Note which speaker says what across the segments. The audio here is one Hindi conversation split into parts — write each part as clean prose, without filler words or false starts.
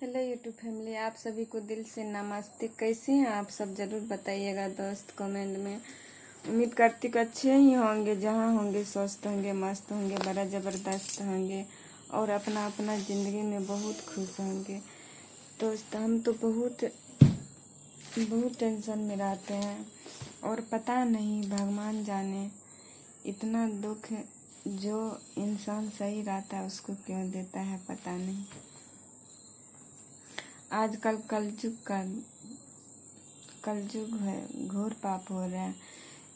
Speaker 1: हेलो यूट्यूब फैमिली, आप सभी को दिल से नमस्ते। कैसे हैं आप सब? ज़रूर बताइएगा दोस्त कमेंट में। उम्मीद करती हूँ अच्छे ही होंगे, जहाँ होंगे स्वस्थ होंगे, मस्त होंगे, बड़ा ज़बरदस्त होंगे और अपना अपना ज़िंदगी में बहुत खुश होंगे। दोस्त हम तो बहुत टेंशन में रहते हैं और पता नहीं, भगवान जाने इतना दुख जो इंसान सही रहता है उसको क्यों देता है, पता नहीं। आजकल कलयुग है, घोर पाप हो रहा है।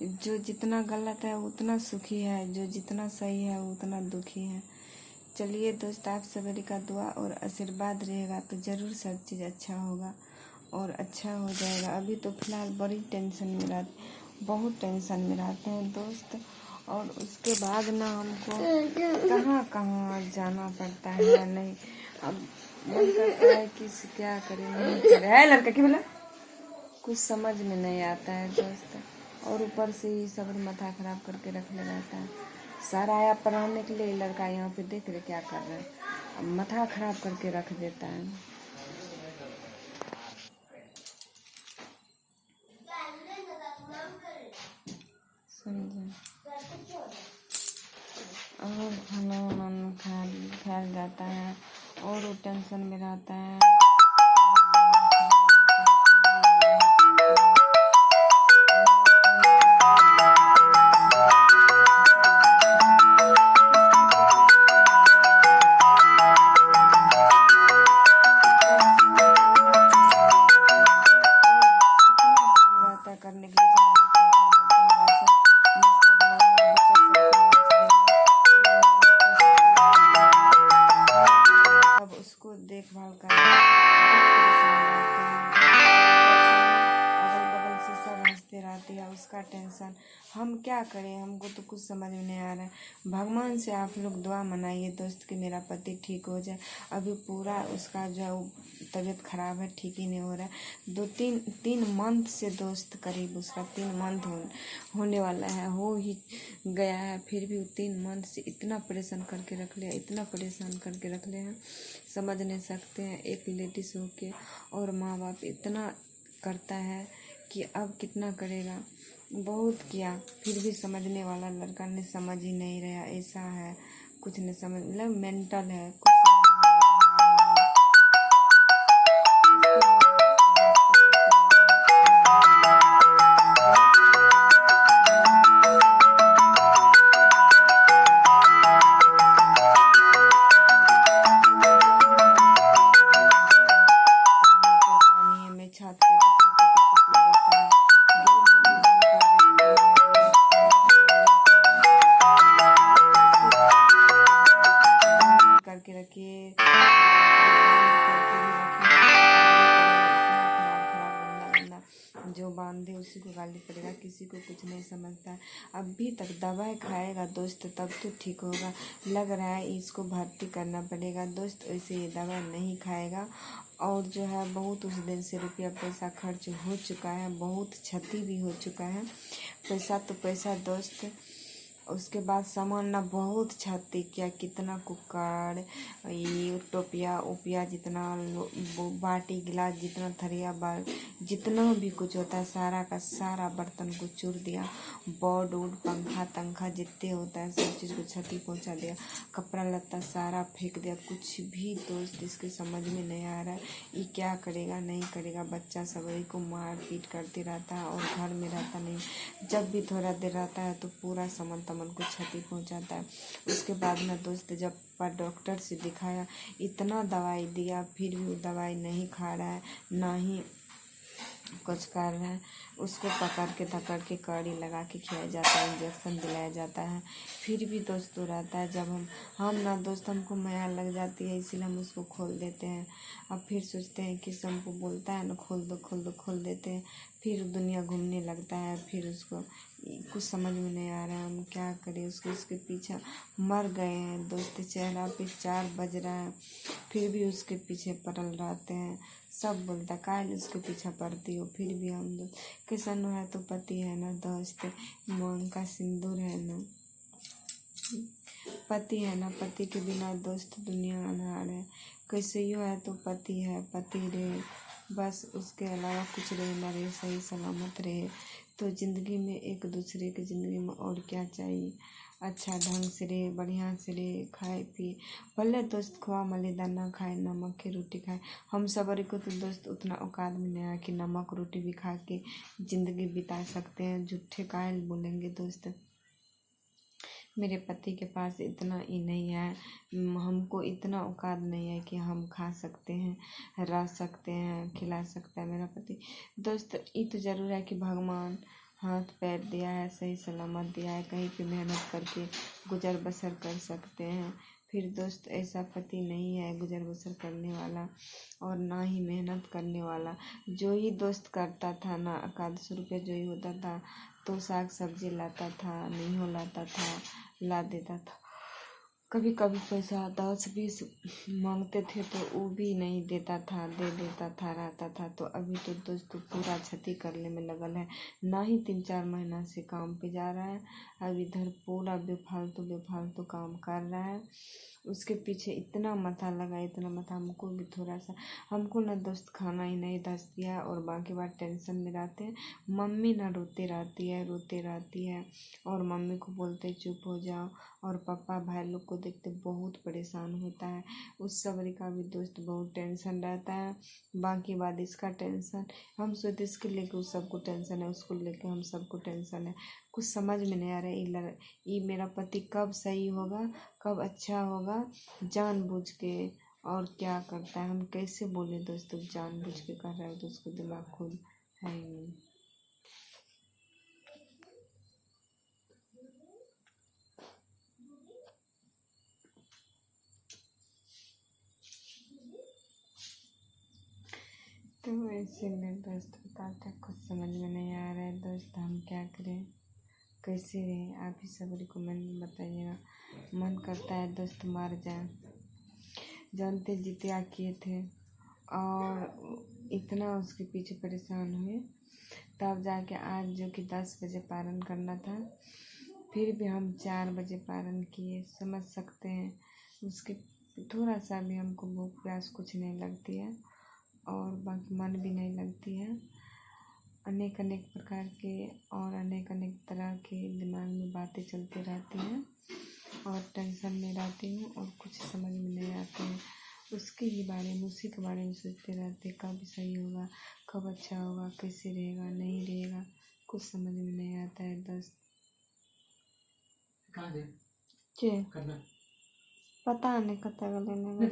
Speaker 1: जो जितना गलत है उतना सुखी है, जो जितना सही है उतना दुखी है। चलिए दोस्त, आप सभी का दुआ और आशीर्वाद रहेगा तो ज़रूर सब चीज़ अच्छा होगा और अच्छा हो जाएगा। अभी तो फिलहाल बड़ी टेंशन में रहते, बहुत टेंशन में रहते हैं दोस्त। और उसके बाद ना हमको कहाँ कहाँ जाना पड़ता है। नहीं, अब मन करता है कि क्या करें नहीं करें। है लड़का की बोला, कुछ समझ में नहीं आता है दोस्त। और ऊपर से ही सब माथा खराब करके रख ले रहता है। सारा आया पढ़ाने के लिए, लड़का यहाँ पे देख रहे क्या कर रहे हैं, अब माथा खराब करके रख देता है। समझे? और खाना वाना खा जाता है और वो टेंशन में रहता है। करने के लिए अब उसको देखभाल कर अगल बगल से सब हंसते रहते हैं, उसका टेंशन। हम क्या करें, हमको तो कुछ समझ में नहीं आ रहा है। भगवान से आप लोग दुआ मनाइए दोस्त कि मेरा पति ठीक हो जाए। अभी पूरा उसका जो तबीयत खराब है, ठीक ही नहीं हो रहा है। तीन मंथ से दोस्त, करीब उसका 3 मंथ होने वाला है, हो ही गया है। फिर भी 3 मंथ से इतना परेशान करके रख लिया, इतना परेशान करके रख लिया है, समझ नहीं सकते हैं। एक लेडीज हो के और माँ बाप इतना करता है कि अब कितना करेगा। बहुत किया, फिर भी समझने वाला लड़का ने समझ ही नहीं रहा। ऐसा है, कुछ नहीं समझ, मतलब मेंटल है, कुछ पानी में छत पे करके रखिए, जो बांधे उसी को गाली पड़ेगा, किसी को कुछ नहीं समझता है। अभी तक दवाई खाएगा दोस्त तब तो ठीक होगा। लग रहा है इसको भर्ती करना पड़ेगा दोस्त, ऐसे ये दवाई नहीं खाएगा। और जो है बहुत उस दिन से रुपया पैसा खर्च हो चुका है, बहुत क्षति भी हो चुका है। पैसा तो पैसा दोस्त, उसके बाद सामान ना बहुत क्षति किया। कितना कुकर, ये टोपिया ओपिया, जितना बाटी गिलास, जितना थरिया बार, जितना भी कुछ होता है सारा का सारा बर्तन को चूर दिया। बोर्ड वोर्ड पंखा तंखा जितने होता है सब चीज़ को क्षति पहुंचा दिया। कपड़ा लत्ता सारा फेंक दिया। कुछ भी दोस्त इसके समझ में नहीं आ रहा है, ये क्या करेगा नहीं करेगा। बच्चा सभी को मार पीट करते रहता है और घर में रहता नहीं। जब भी थोड़ा देर रहता है तो पूरा सामान तमन को क्षति पहुंचाता है। उसके बाद में दोस्त जब पर डॉक्टर से दिखाया, इतना दवाई दिया, फिर भी वो दवाई नहीं खा रहा है, ना ही कुछ कर रहा है। उसको पकड़ के धकड़ के कड़ी लगा के खिलाया जाता है, इंजेक्शन दिलाया जाता है, फिर भी दोस्त तो रहता है। जब हम ना दोस्त, हमको माया लग जाती है इसलिए हम उसको खोल देते हैं। अब फिर सोचते हैं कि हमको बोलता है ना खोल दो खोल दो, खोल देते हैं। फिर दुनिया घूमने लगता है, फिर उसको कुछ समझ में नहीं आ रहा है, हम क्या करें। उसके पीछे मर गए हैं दोस्त, चेहरा पे 4 बज रहा है, फिर भी उसके पीछे पड़ल रहते हैं। सब बोलता काहे उसके पीछे पड़ती हो, फिर भी हम दोस्त किसन है तो पति है ना दोस्त, मांग का सिंदूर है ना, पति है ना, पति के बिना दोस्त दुनिया अनहार है। कैसे ही है तो पति है, पति रहे, बस उसके अलावा कुछ रहे ना रहे, सही सलामत रहे तो ज़िंदगी में एक दूसरे की ज़िंदगी में और क्या चाहिए। अच्छा ढंग से रहे, बढ़िया से रहे, खाए पिए, भले दोस्त खोआ मलिदा ना खाए, नमक की रोटी खाए। हम सबरी को तो दोस्त उतना औकात में नहीं है कि नमक रोटी भी खा के ज़िंदगी बिता सकते हैं। झूठे कायल बोलेंगे दोस्त। मेरे पति के पास इतना ही नहीं है, हमको इतना औकात नहीं है कि हम खा सकते हैं, रह सकते हैं, खिला सकता है मेरा पति। दोस्त ये तो ज़रूर है कि भगवान हाथ पैर दिया है, सही सलामत दिया है, कहीं पे मेहनत करके गुजर बसर कर सकते हैं। फिर दोस्त ऐसा पति नहीं है गुजर बसर करने वाला और ना ही मेहनत करने वाला। जो ही दोस्त करता था ना, 1-2 रुपये जो ही होता था तो साग सब्जी लाता था, नहीं हो लाता था ला देता था। कभी कभी पैसा 10-20 मांगते थे तो वो भी नहीं देता था, दे देता था, रहता था। तो अभी तो दोस्त पूरा क्षति करने में लगल है, ना ही 3-4 महीना से काम पे जा रहा है, अब इधर पूरा बेफालतू काम कर रहा है। उसके पीछे इतना माथा लगा, इतना माथा, हमको भी थोड़ा सा, हमको ना दोस्त खाना ही नहीं दस दिया और बाकी बात टेंशन में रहते हैं। मम्मी ना रोते रहती है और मम्मी को बोलते चुप हो जाओ, और पापा भाई लोग को देखते बहुत परेशान होता है। उस सबरी का भी दोस्त बहुत टेंशन रहता है। बाकी बात इसका टेंशन, हम सोचते इसके लेके उस सबको टेंशन है, उसको लेके हम सबको टेंशन है। कुछ समझ में नहीं आ रहा है ये मेरा पति कब सही होगा, कब अच्छा होगा, जानबूझ के और क्या करता है। हम कैसे बोले दोस्तों, जानबूझ के कर रहा है तो उसको दिमाग खुद है ही नहीं। तो ऐसे में दोस्त बताते कुछ समझ में नहीं आ रहा है दोस्त, हम क्या करें, कैसे रहें। आप ही सब रिकमेंड बताइएगा। मन करता है दोस्त मार जाए। जानते जितिया किए थे और इतना उसके पीछे परेशान हुए, तब जाके आज जो कि 10 बजे पारण करना था, फिर भी हम 4 बजे पारण किए। समझ सकते हैं उसके थोड़ा सा भी हमको भूख प्यास कुछ नहीं लगती है और बाकी मन भी नहीं लगती है। अनेक अनेक प्रकार के और अनेक अनेक तरह के दिमाग में बातें चलती रहती हैं और टेंशन में रहती हूँ और कुछ समझ में नहीं आते हैं। उसके ही बारे में, उसी के बारे में सोचते रहते, कब सही होगा, कब अच्छा होगा, कैसे रहेगा, नहीं रहेगा, कुछ समझ में नहीं आता है दोस्त। के पता नहीं कतः लेने